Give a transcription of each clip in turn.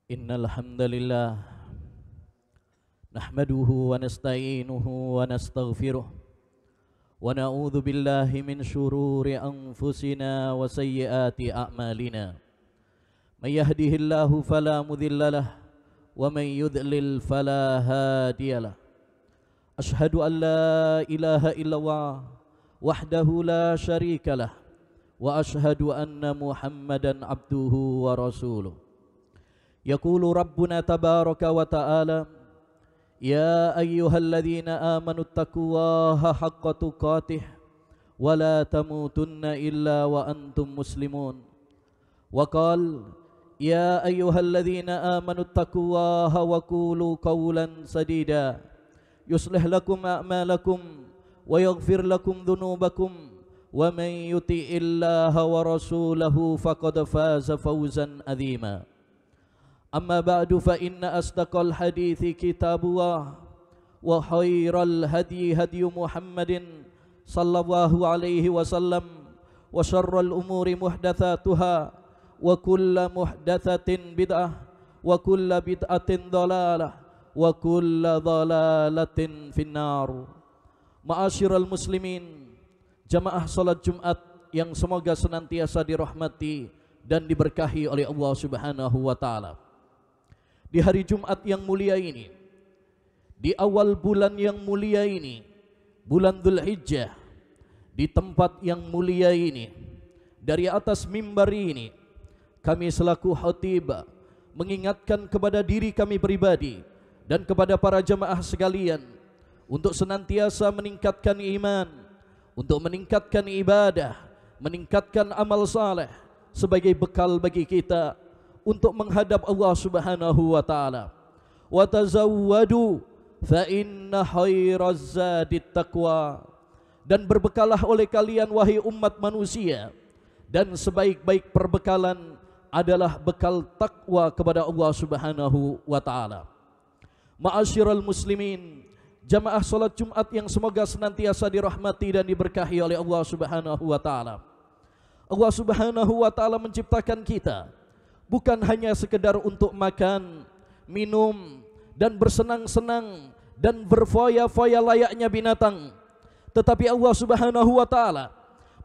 Innal hamdalillah nahmaduhu wa nasta'inuhu wa nastaghfiruh wa na'udzu billahi min shururi anfusina wa sayyiati a'malina. May yahdihillahu fala mudilla lahu wa may yudlil fala hadiyalah. Ashhadu an la ilaha illallah wahdahu la syarika lah wa ashhadu anna Muhammadan abduhu wa rasuluh. Yaqulu Rabbuna tabaraka wa ta'ala, ya ayyuhalladzina amanu taqullaha haqqa tuqatih wa la tamutunna illa wa antum muslimun. Wa qala ya ayyuhalladzina amanu taqullaha wa qulu qawlan sadida yuslih lakum a'malakum wa yaghfir lakum dhunubakum wa man yuti'illaha wa rasulahu faqad faza fawzan adzima. Amma ba'du fa inna asdaqal hadithi kitabullah wa khairal hadi hadi Muhammadin sallallahu alaihi wasallam wa syarrul umuri muhdatsatuha wa kullu muhdatsatin bid'ah wa kullu bid'atin dhalalah wa kullu dhalalatin finnar. Ma'asyiral muslimin, jamaah salat Jumat yang semoga senantiasa dirahmati dan diberkahi oleh Allah Subhanahu wa taala. Di hari Jumat yang mulia ini, di awal bulan yang mulia ini, bulan Dzulhijjah, di tempat yang mulia ini, dari atas mimbar ini, kami selaku khatib mengingatkan kepada diri kami pribadi dan kepada para jamaah sekalian untuk senantiasa meningkatkan iman, untuk meningkatkan ibadah, meningkatkan amal saleh sebagai bekal bagi kita untuk menghadap Allah Subhanahu wa taala. Wa tazawwadu fa inna khairaz zadit taqwa. Dan berbekalah oleh kalian wahai umat manusia, dan sebaik-baik perbekalan adalah bekal takwa kepada Allah Subhanahu wa taala. Ma'asyiral muslimin, jamaah salat Jumat yang semoga senantiasa dirahmati dan diberkahi oleh Allah Subhanahu wa taala. Allah Subhanahu wa taala menciptakan kita bukan hanya sekedar untuk makan, minum, dan bersenang-senang dan berfoya-foya layaknya binatang. Tetapi Allah Subhanahu wa taala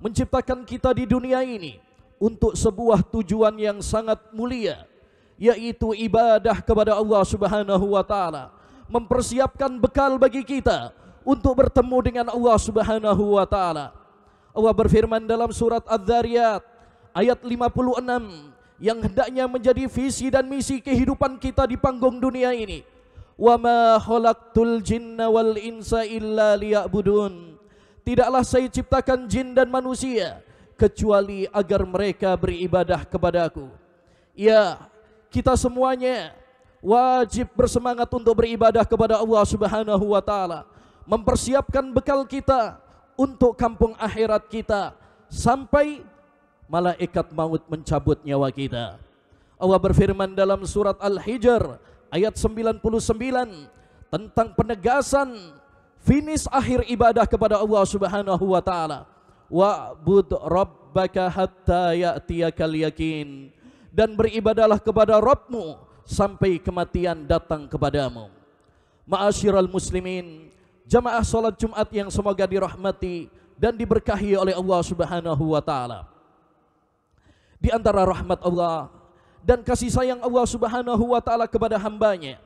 menciptakan kita di dunia ini untuk sebuah tujuan yang sangat mulia, yaitu ibadah kepada Allah Subhanahu wa taala, mempersiapkan bekal bagi kita untuk bertemu dengan Allah Subhanahu wa taala. Allah berfirman dalam surat Az-Zariyat ayat 56 yang hendaknya menjadi visi dan misi kehidupan kita di panggung dunia ini. Wa ma khalaqtul jinna wal insa illa liya'budun. Tidaklah saya ciptakan jin dan manusia kecuali agar mereka beribadah kepadaku. Ya, kita semuanya wajib bersemangat untuk beribadah kepada Allah Subhanahu wa taala, mempersiapkan bekal kita untuk kampung akhirat kita sampai malaikat maut mencabut nyawa kita. Allah berfirman dalam surat Al-Hijr ayat 99 tentang penegasan finish akhir ibadah kepada Allah Subhanahu wa taala. Wa'bud rabbaka hatta ya'tiyakal yakin. Dan beribadahlah kepada Rabbmu sampai kematian datang kepadamu. Ma'asyiral muslimin, jamaah salat Jumat yang semoga dirahmati dan diberkahi oleh Allah Subhanahu wa taala. Di antara rahmat Allah dan kasih sayang Allah Subhanahu wa taala kepada hambanya,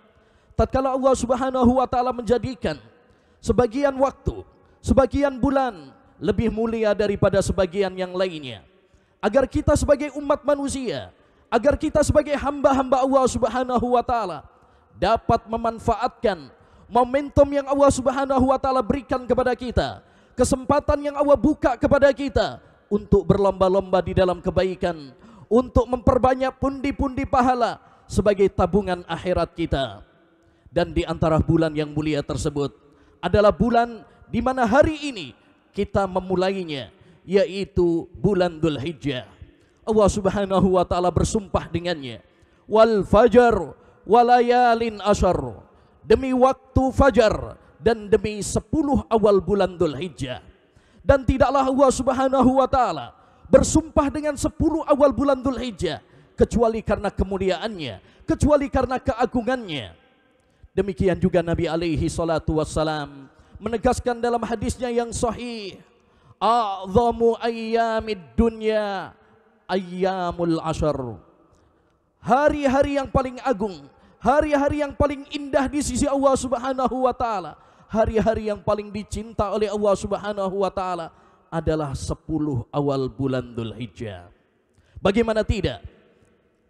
tatkala Allah Subhanahu wa taala menjadikan sebagian waktu, sebagian bulan lebih mulia daripada sebagian yang lainnya, agar kita sebagai umat manusia, agar kita sebagai hamba-hamba Allah Subhanahu wa taala dapat memanfaatkan momentum yang Allah Subhanahu wa taala berikan kepada kita, kesempatan yang Allah buka kepada kita untuk berlomba-lomba di dalam kebaikan, untuk memperbanyak pundi-pundi pahala sebagai tabungan akhirat kita. Dan di antara bulan yang mulia tersebut adalah bulan di mana hari ini kita memulainya, yaitu bulan Dzulhijjah. Allah Subhanahu wa taala bersumpah dengannya, wal fajar walayalin asyar, demi waktu fajar dan demi 10 awal bulan Dzulhijjah. Dan tidaklah Allah Subhanahu wa taala bersumpah dengan 10 awal bulan Dzulhijjah kecuali karena kemuliaannya, kecuali karena keagungannya. Demikian juga Nabi alaihi salatu wassalam menegaskan dalam hadisnya yang sahih, a'zamu ayyamid dunya ayyamul ashar. Hari-hari yang paling agung, hari-hari yang paling indah di sisi Allah Subhanahu wa taala, hari-hari yang paling dicinta oleh Allah Subhanahu wa taala adalah 10 awal bulan Dzulhijjah. Bagaimana tidak?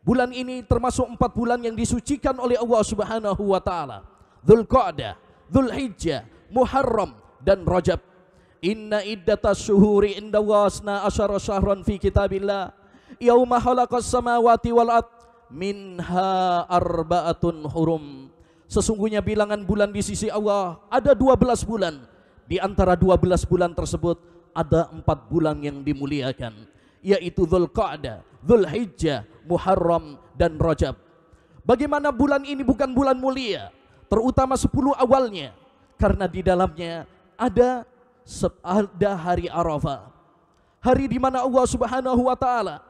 Bulan ini termasuk 4 bulan yang disucikan oleh Allah Subhanahu wa taala. Dzulqa'dah, Dzulhijjah, Muharram dan Rajab. Inna iddatas syuhuri indallahi 12 syahran fi kitabillah yauma khalaqas samawati wal ard minha arba'atun hurum. Sesungguhnya bilangan bulan di sisi Allah ada 12 bulan. Di antara 12 bulan tersebut ada 4 bulan yang dimuliakan, yaitu Dzulqa'dah, Dzulhijjah, Muharram dan Rajab. Bagaimana bulan ini bukan bulan mulia, terutama 10 awalnya, karena di dalamnya ada hari Arafah, hari di mana Allah Subhanahu wa taala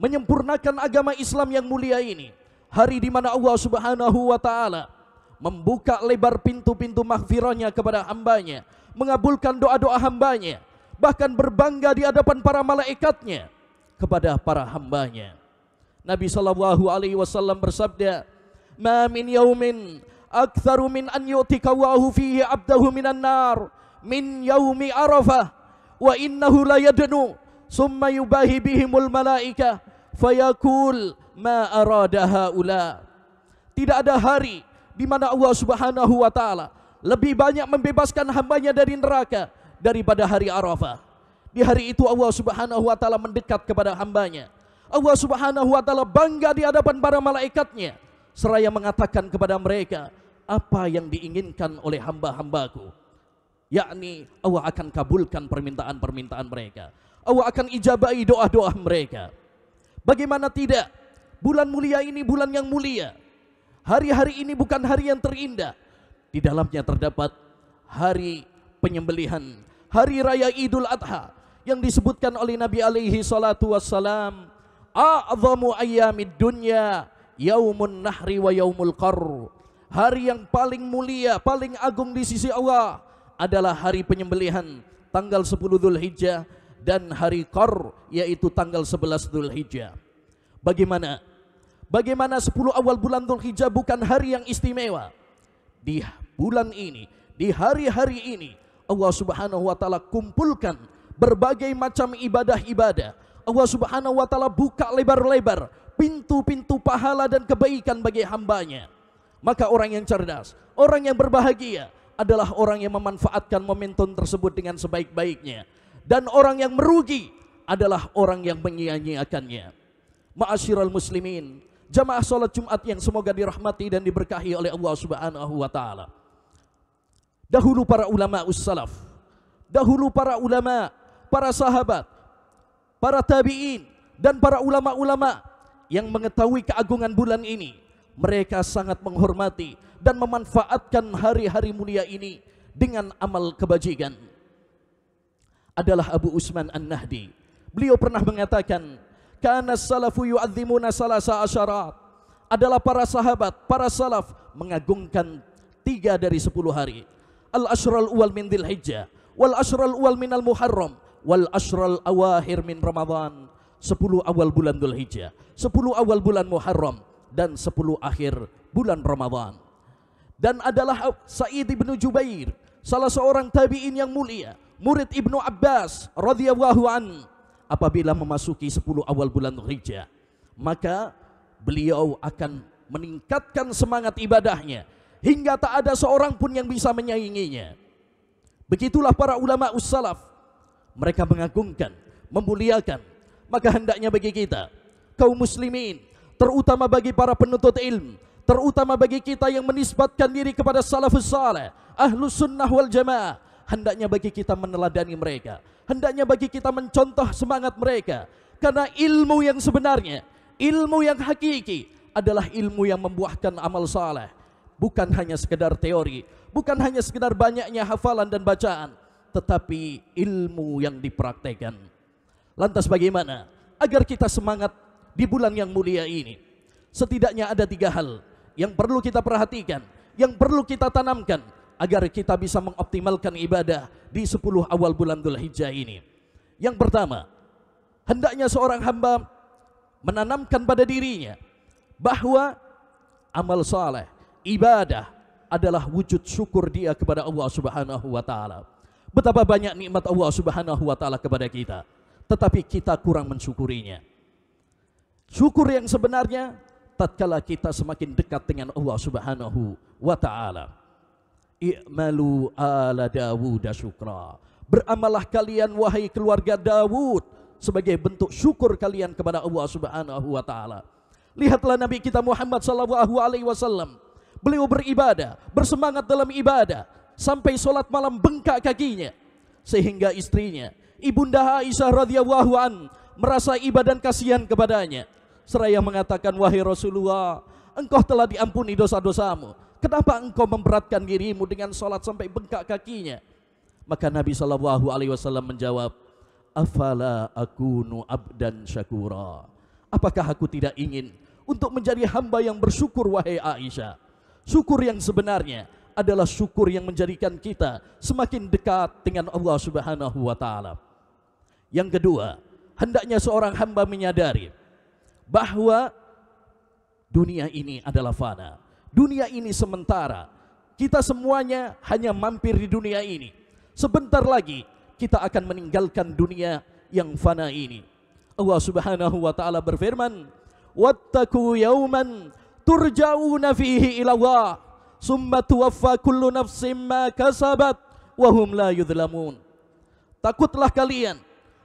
menyempurnakan agama Islam yang mulia ini, hari di mana Allah Subhanahu wa taala membuka lebar pintu-pintu maghfirahnya kepada hambanya, mengabulkan doa-doa hambanya, bahkan berbangga di hadapan para malaikatnya kepada para hambanya. Nabi sallallahu alaihi wasallam bersabda, "Ma min yaumin aktsaru min an yu'tika Allahu fihi 'abdahu minan nar min yaumi Arafah wa innahu la yadnu summa yubahi bihimul malaikah fayaqul ma arada haula." Tidak ada hari di mana Allah Subhanahu wa taala lebih banyak membebaskan hambanya dari neraka daripada hari Arafah. Di hari itu Allah Subhanahu wa taala mendekat kepada hambanya. Allah Subhanahu wa taala bangga di hadapan para malaikatnya, seraya mengatakan kepada mereka, apa yang diinginkan oleh hamba-hambaku, yakni Allah akan kabulkan permintaan-permintaan mereka, Allah akan ijabahi doa-doa mereka. Bagaimana tidak? Bulan mulia ini bulan yang mulia. Hari-hari ini bukan hari yang terindah. Di dalamnya terdapat hari penyembelihan, hari raya Idul Adha, yang disebutkan oleh Nabi alaihi salatu wassalam, a'zamu ayyamid dunya yaumun nahri wa yaumul qarr. Hari yang paling mulia, paling agung di sisi Allah adalah hari penyembelihan tanggal 10 Dzulhijjah dan hari Qarr yaitu tanggal 11 Dzulhijjah. Bagaimana 10 awal bulan Dzulhijjah bukan hari yang istimewa? Di bulan ini, di hari-hari ini, Allah Subhanahu wa taala kumpulkan berbagai macam ibadah-ibadah. Allah Subhanahu wa taala buka lebar-lebar pintu-pintu pahala dan kebaikan bagi hambanya. Maka orang yang cerdas, orang yang berbahagia adalah orang yang memanfaatkan momentum tersebut dengan sebaik-baiknya. Dan orang yang merugi adalah orang yang menyia-nyiakannya. Ma'asyiral muslimin, jamaah salat Jumat yang semoga dirahmati dan diberkahi oleh Allah Subhanahu wa taala. Dahulu para ulama ussalaf, dahulu para ulama, para sahabat, para tabi'in dan para ulama-ulama yang mengetahui keagungan bulan ini, mereka sangat menghormati dan memanfaatkan hari-hari mulia ini dengan amal kebajikan. Adalah Abu Utsman An-Nahdi. Beliau pernah mengatakan, kana salafu yu'azzimuna salasa asyarat. Adalah para sahabat, para salaf mengagungkan 3 dari 10 hari. Al-ashral awal min Dzulhijjah, wal ashral awal min al-Muharram, wal ashral awakhir min Ramadan. 10 awal bulan Dzulhijjah, 10 awal bulan Muharram, dan 10 akhir bulan Ramadan. Dan adalah Sa'id ibnu Jubair, salah seorang tabi'in yang mulia, murid Ibnu Abbas radhiyallahu an. Apabila memasuki 10 awal bulan Dzulhijjah, maka beliau akan meningkatkan semangat ibadahnya hingga tak ada seorang pun yang bisa menyainginya. Begitulah para ulama ussalaf, mereka mengagungkan, memuliakan. Maka hendaknya bagi kita kaum muslimin, terutama bagi para penuntut ilmu, terutama bagi kita yang menisbatkan diri kepada salafus saleh, ahlus sunnah wal jamaah, hendaknya bagi kita meneladani mereka, hendaknya bagi kita mencontoh semangat mereka. Karena ilmu yang sebenarnya, ilmu yang hakiki adalah ilmu yang membuahkan amal saleh, bukan hanya sekedar teori, bukan hanya sekedar banyaknya hafalan dan bacaan, tetapi ilmu yang dipraktekkan. Lantas bagaimana agar kita semangat di bulan yang mulia ini? Setidaknya ada 3 hal yang perlu kita perhatikan, yang perlu kita tanamkan agar kita bisa mengoptimalkan ibadah di 10 awal bulan Dzulhijjah ini. Yang pertama, hendaknya seorang hamba menanamkan pada dirinya bahwa amal saleh, ibadah adalah wujud syukur dia kepada Allah Subhanahu wa taala. Betapa banyak nikmat Allah Subhanahu wa taala kepada kita, tetapi kita kurang mensyukurinya. Syukur yang sebenarnya tatkala kita semakin dekat dengan Allah Subhanahu wa taala. I'malu ala Dawud syukra. Beramalah kalian wahai keluarga Dawud sebagai bentuk syukur kalian kepada Allah Subhanahu wa taala. Lihatlah Nabi kita Muhammad sallallahu alaihi wasallam. Beliau beribadah, bersemangat dalam ibadah sampai solat malam bengkak kakinya, sehingga istrinya Ibunda Aisyah radhiyallahu an merasa iba dan kasihan kepadanya. Seraya mengatakan, wahai Rasulullah, engkau telah diampuni dosa-dosamu. Kenapa engkau memberatkan dirimu dengan solat sampai bengkak kakinya? Maka Nabi SAW menjawab, afala akunu abdan syakura. Apakah aku tidak ingin untuk menjadi hamba yang bersyukur, wahai Aisyah? Syukur yang sebenarnya adalah syukur yang menjadikan kita semakin dekat dengan Allah Subhanahu wa taala. Yang kedua, hendaknya seorang hamba menyadari bahwa dunia ini adalah fana. Dunia ini sementara. Kita semuanya hanya mampir di dunia ini. Sebentar lagi kita akan meninggalkan dunia yang fana ini. Allah Subhanahu wa taala berfirman, "Wattaqu yawman turja'una fihi ila Allah, summa tuwaffa kullu nafsin ma kasabat wa hum la yudhlamun." Takutlah kalian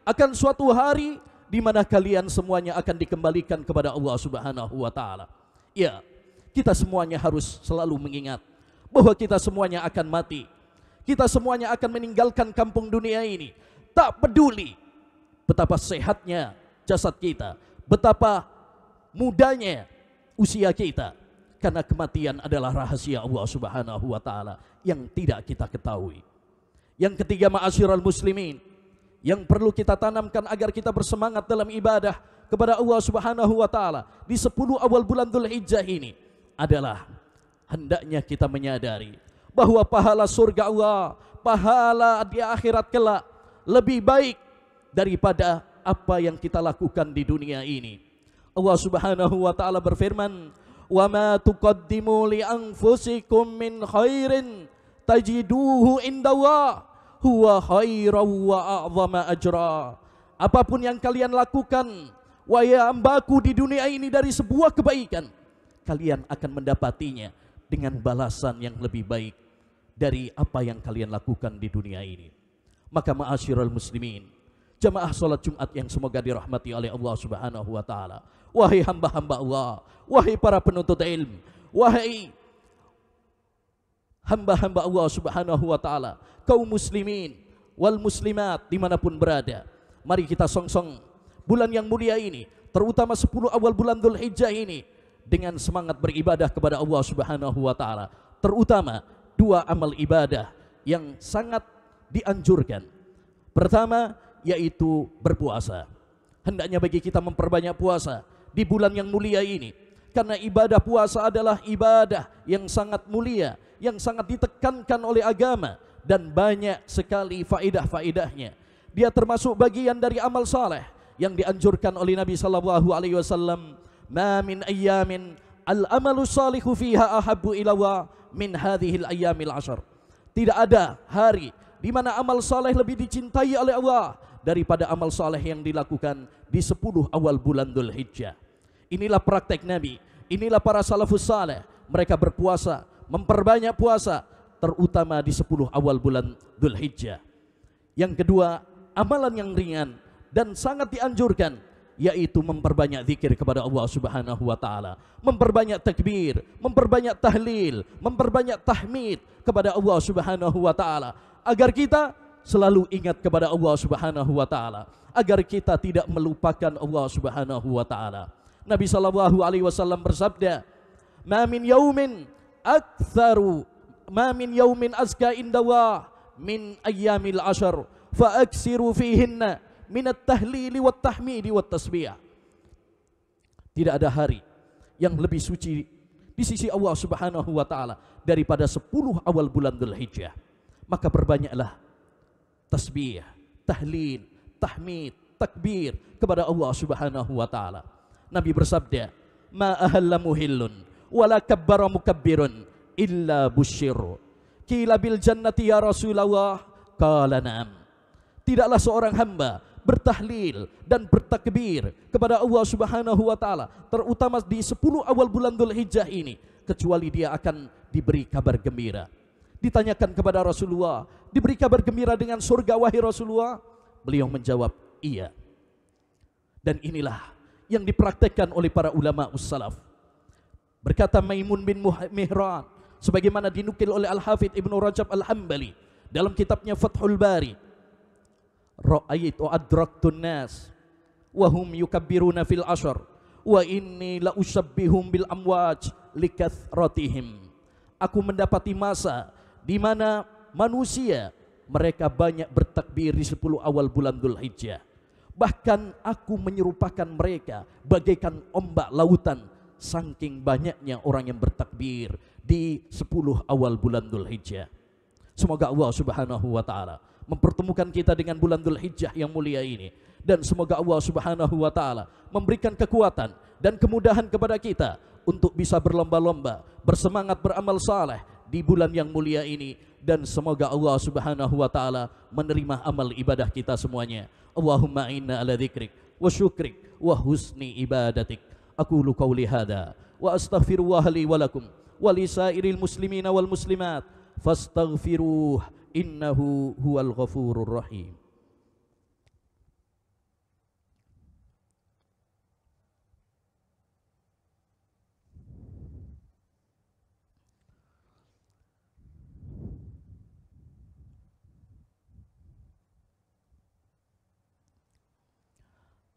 akan suatu hari di mana kalian semuanya akan dikembalikan kepada Allah Subhanahu wa taala. Ya, kita semuanya harus selalu mengingat bahwa kita semuanya akan mati. Kita semuanya akan meninggalkan kampung dunia ini. Tak peduli betapa sehatnya jasad kita, betapa mudanya usia kita, karena kematian adalah rahasia Allah Subhanahu wa taala yang tidak kita ketahui. Yang ketiga, ma'asyiral muslimin, yang perlu kita tanamkan agar kita bersemangat dalam ibadah kepada Allah Subhanahu wa taala di 10 awal bulan Dzulhijjah ini adalah hendaknya kita menyadari bahwa pahala surga Allah, pahala di akhirat kelak lebih baik daripada apa yang kita lakukan di dunia ini. Allah Subhanahu wa taala berfirman, "Wa ma tuqaddimu li anfusikum min khairin tajiduhu indallah huwa khairan wa a'zama ajra." Apapun yang kalian lakukan, wahai hambaku, di dunia ini dari sebuah kebaikan, kalian akan mendapatinya dengan balasan yang lebih baik dari apa yang kalian lakukan di dunia ini. Maka ma'asyiral muslimin, jamaah salat Jumat yang semoga dirahmati oleh Allah Subhanahu wa taala, wahai hamba-hamba Allah, wahai para penuntut ilmu, wahai hamba-hamba Allah Subhanahu wa taala, kaum muslimin wal muslimat dimanapun berada, mari kita songsong bulan yang mulia ini, terutama 10 awal bulan Dzulhijjah ini, dengan semangat beribadah kepada Allah Subhanahu wa taala, terutama 2 amal ibadah yang sangat dianjurkan. Pertama, yaitu berpuasa. Hendaknya bagi kita memperbanyak puasa di bulan yang mulia ini, karena ibadah puasa adalah ibadah yang sangat mulia, yang sangat ditekankan oleh agama, dan banyak sekali faidah-faidahnya. Dia termasuk bagian dari amal saleh yang dianjurkan oleh Nabi sallallahu alaihi wasallam, "Ma min ayyamin al-amalu salihu fiha ahabbu ila Allah min hadhil ayyamil 'ashr." Tidak ada hari di mana amal saleh lebih dicintai oleh Allah daripada amal saleh yang dilakukan di 10 awal bulan Dzulhijjah. Inilah praktek Nabi, inilah para salafus saleh. Mereka berpuasa, memperbanyak puasa, terutama di 10 awal bulan Dzulhijjah. Yang kedua, amalan yang ringan dan sangat dianjurkan, yaitu memperbanyak zikir kepada Allah Subhanahu wa taala, memperbanyak takbir, memperbanyak tahlil, memperbanyak tahmid kepada Allah Subhanahu wa taala, agar kita selalu ingat kepada Allah Subhanahu wa taala, agar kita tidak melupakan Allah Subhanahu wa taala. Nabi sallallahu alaihi wasallam bersabda, "Ma min yaumin azka indallah min ayyamil 'ashr fa aksiru fihinna minat tahlili wat tahmidi wat tasbih." Tidak ada hari yang lebih suci di sisi Allah Subhanahu wa taala daripada 10 awal bulan Dzulhijjah. Maka perbanyaklah tasbih, tahlil, tahmid, takbir kepada Allah Subhanahu wa taala. Nabi bersabda, "Ma ahalla muhillun wala kabbara mukabbirun illa busyir." Qila bil jannati ya Rasulullah, qala na'am. Tidaklah seorang hamba bertahlil dan bertakbir kepada Allah Subhanahu wa taala, terutama di 10 awal bulan Dzulhijjah ini, kecuali dia akan diberi kabar gembira. Ditanyakan kepada Rasulullah, diberi kabar gembira dengan surga wahai Rasulullah? Beliau menjawab, iya. Dan inilah yang dipraktekkan oleh para ulama ussalaf. Berkata Maimun bin Mihran, sebagaimana dinukil oleh Al-Hafidh Ibnu Rajab Al-Hambali dalam kitabnya Fathul Bari, ra'aitu adraktun nas wa hum yukabbiruna fil ashar wa inni la ushabbihum bil amwaj likathratihim. Aku mendapati masa di mana manusia mereka banyak bertakbir di 10 awal bulan Dzulhijjah. Bahkan aku menyerupakan mereka bagaikan ombak lautan, saking banyaknya orang yang bertakbir di 10 awal bulan Dzulhijjah. Semoga Allah Subhanahu wa taala mempertemukan kita dengan bulan Dzulhijjah yang mulia ini, dan semoga Allah Subhanahu wa taala memberikan kekuatan dan kemudahan kepada kita untuk bisa berlomba-lomba, bersemangat beramal saleh di bulan yang mulia ini, dan semoga Allah Subhanahu wa taala menerima amal ibadah kita semuanya. Allahumma inna ala dzikrik wa syukrik wa husni ibadatik. Aqulu qauli hadza wa astaghfirullah li wa lakum wa lisairil muslimina wal muslimat fastaghfiruh innahu huwal ghafurur rahim.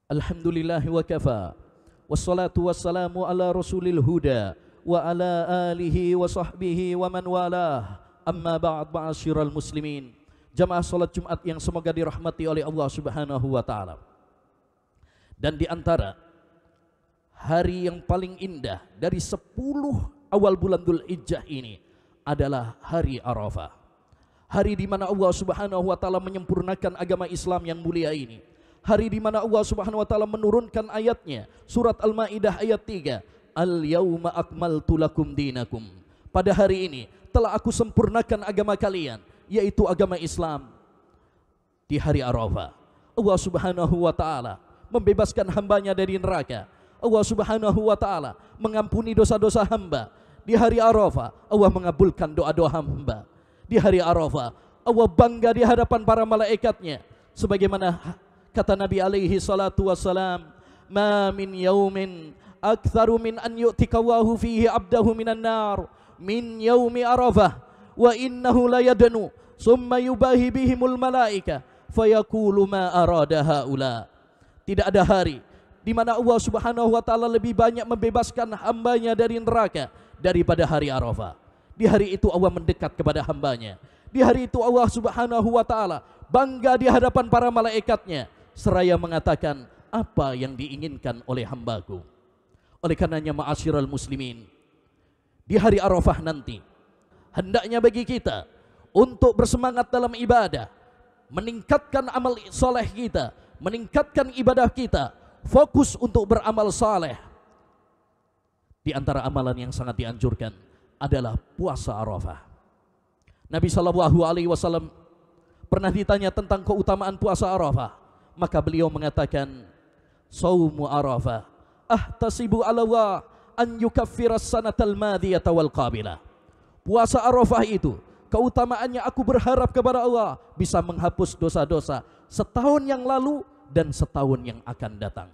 Alhamdulillah wa kafa, wassalatu wassalamu ala rasulil huda wa ala alihi wa sahbihi wa man walah. Amma ba'd, ma'asyiral muslimin, jamaah salat Jumat yang semoga dirahmati oleh Allah Subhanahu wa taala. Dan di antara hari yang paling indah dari 10 awal bulan Dzulhijjah ini adalah hari Arafah. Hari di mana Allah Subhanahu wa taala menyempurnakan agama Islam yang mulia ini. Hari di mana Allah Subhanahu wa taala menurunkan ayatnya, surat Al-Maidah ayat 3, Al-yauma akmaltu lakum dinakum. Pada hari ini telah aku sempurnakan agama kalian, yaitu agama Islam. Di hari Arafah, Allah Subhanahu wa taala membebaskan hambanya dari neraka. Allah Subhanahu wa taala mengampuni dosa-dosa hamba. Di hari Arafah, Allah mengabulkan doa-doa hamba. Di hari Arafah, Allah bangga di hadapan para malaikatnya, sebagaimana kata Nabi alaihi salatu wassalam, ma min yaumin aktsaru min an yu'tikawahu fihi abdahu minan nar min yaumi Arafah wa innahu la yadnu summa yubahi bihimul malaika fayaqulu ma arada haula. Tidak ada hari di mana Allah Subhanahu wa taala lebih banyak membebaskan hambanya dari neraka daripada hari Arafah. Di hari itu Allah mendekat kepada hambanya. Di hari itu Allah Subhanahu wa taala bangga di hadapan para malaikatnya, seraya mengatakan, apa yang diinginkan oleh hambaku. Oleh karenanya ma'asyiral muslimin, di hari Arafah nanti hendaknya bagi kita untuk bersemangat dalam ibadah, meningkatkan amal soleh kita, meningkatkan ibadah kita, fokus untuk beramal saleh. Di antara amalan yang sangat dianjurkan adalah puasa Arafah. Nabi SAW pernah ditanya tentang keutamaan puasa Arafah, maka beliau mengatakan, saumu Arafah ahtasibu ala Allah an yukaffiras sanatal madiyata wal qabilah. Puasa Arafah itu keutamaannya aku berharap kepada Allah bisa menghapus dosa-dosa setahun yang lalu dan setahun yang akan datang.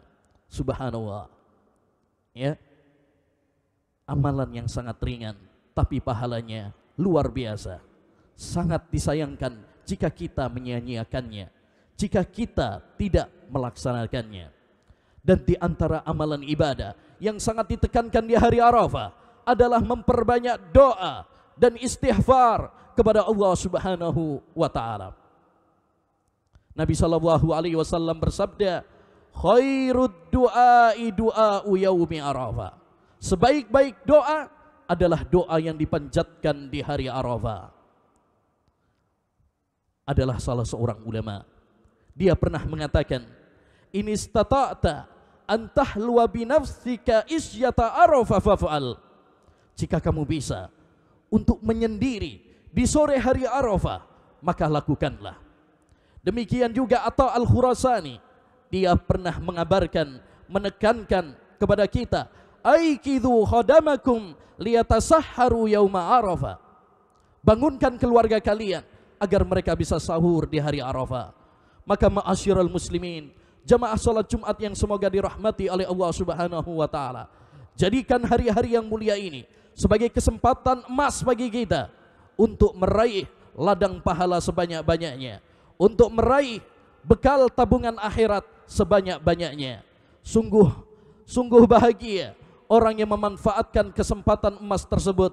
Subhanallah. Ya. Amalan yang sangat ringan tapi pahalanya luar biasa. Sangat disayangkan jika kita menyia-nyiakannya, jika kita tidak melaksanakannya. Dan di antara amalan ibadah yang sangat ditekankan di hari Arafah adalah memperbanyak doa dan istighfar kepada Allah Subhanahu wa taala. Nabi SAW bersabda, khairud du'ai du'a'u yaumi Arafah. Sebaik-baik doa adalah doa yang dipanjatkan di hari Arafah. Adalah salah seorang ulama. Dia pernah mengatakan, "In istata'ta an tahluwa bi nafsika isyata Arafah faf'al." Jika kamu bisa untuk menyendiri di sore hari Arafah, maka lakukanlah. Demikian juga Atha Al-Khurasani, dia pernah mengabarkan, menekankan kepada kita, "Aikidhu khadamakum liyatasahharu yauma Arafah." Bangunkan keluarga kalian agar mereka bisa sahur di hari Arafah. Maka ma'asyiral muslimin, jamaah salat Jumat yang semoga dirahmati oleh Allah Subhanahu wa taala, jadikan hari-hari yang mulia ini sebagai kesempatan emas bagi kita untuk meraih ladang pahala sebanyak-banyaknya, untuk meraih bekal tabungan akhirat sebanyak-banyaknya. Sungguh bahagia orang yang memanfaatkan kesempatan emas tersebut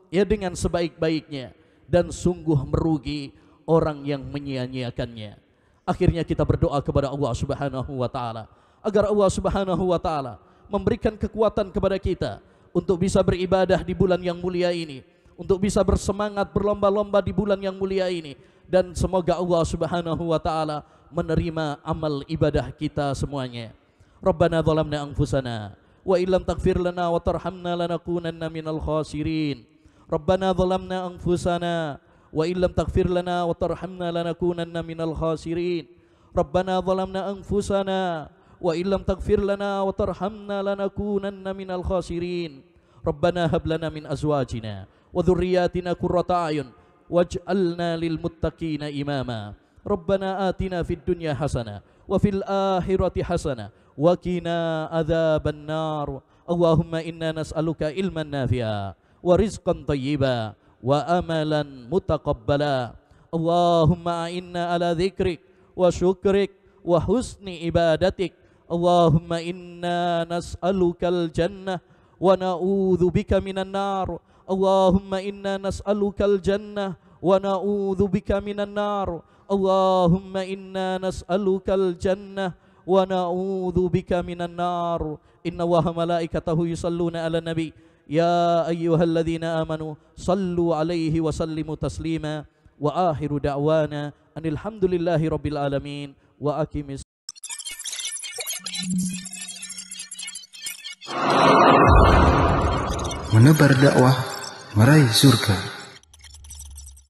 ya dengan sebaik-baiknya, dan sungguh merugi orang yang menyia-nyiakannya. Akhirnya kita berdoa kepada Allah Subhanahu wa taala agar Allah Subhanahu wa taala memberikan kekuatan kepada kita untuk bisa beribadah di bulan yang mulia ini, untuk bisa bersemangat berlomba-lomba di bulan yang mulia ini, dan semoga Allah Subhanahu wa taala menerima amal ibadah kita semuanya. Rabbana zalamna anfusana wa illam taghfir lana wa tarhamna lanakunanna minal khasirin. Rabbana zalamna anfusana wa illam taghfir lana wa tarhamna lanakunanna minal khasirin. Rabbana zalamna anfusana wa illam taghfir lana wa tarhamna lanakunanna minal khasirin. Rabbana hab lana min azwajina wa dhurriyyatina qurrata a'yun waj'alna lil muttaqina imama. Rabbana atina fid dunya hasanah wa fil akhirati hasanah wa qina adzaban nar. Allahumma inna nas'aluka ilman nafi'a wa rizqan thayyiba wa amalan mutaqabbala. Allahumma a'inna ala dzikrik wa syukrik wa husni ibadatik. Allahumma inna nas'alukal jannah wa na'udzubika minan nar. Allahumma inna nas'alukal jannah wa na'udzubika minan nar. Allahumma inna nas'alukal jannah wa na'udzubika minan nar. Inna Allaha malaikatahu yusalluna 'alan nabi ya ayyuhalladzina amanu sallu 'alaihi wa sallimu taslima. Wa akhiru da'wana anil hamdulillahi rabbil alamin wa aqimis. Menebar dakwah meraih surga.